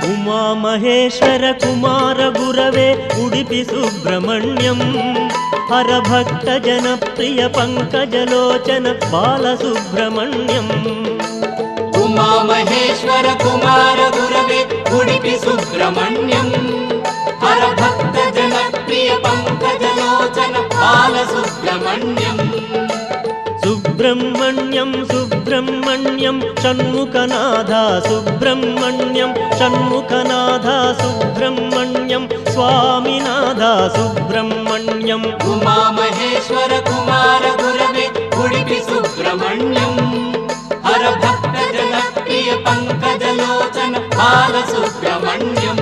ಉಮಾ ಮಹೇಶ್ವರ ಕುಮಾರ ಗುರವೇ ಉಡುಪಿ ಸುಬ್ರಹ್ಮಣ್ಯಂ ಹರಭಕ್ತ ಜನಪ್ರಿಯ ಪಂಕಜಲೋಚನ ಬಾಲಸುಬ್ರಹ್ಮಣ್ಯಂ ಉಮಾ ಮಹೇಶ್ವರ ಕುಮಾರ ಗುರವೇ ಉಡುಪಿ ಸುಬ್ರಹ್ಮಣ್ಯಂ ಹರಭಕ್ತ ಜನಪ್ರಿಯ ಪಂಕಜಲೋಚನ ಬಾಲಸುಬ್ರಹ್ಮಣ್ಯಂ ಸುಬ್ರಹ್ಮಣ್ಯಂ ಸುಬ್ರಹ್ಮಣ್ಯಂ ಷಣ್ಮುಖನಾಥ ಸುಬ್ರಹ್ಮಣ್ಯಂ ಷಣ್ಮುಖನಾಥ ಸುಬ್ರಹ್ಮಣ್ಯಂ ಸ್ವಾಮಿನಾಥ ಸುಬ್ರಹ್ಮಣ್ಯಂ ಉಮಾ ಮಹೇಶ್ವರ ಕುಮಾರ ಗುರವೇ ಉಡುಪಿ ಸುಬ್ರಹ್ಮಣ್ಯಂ ಹರಭಕ್ತ ಜನಪ್ರಿಯ ಪಂಕಜಲೋಚನ ಬಾಲಸುಬ್ರಹ್ಮಣ್ಯಂ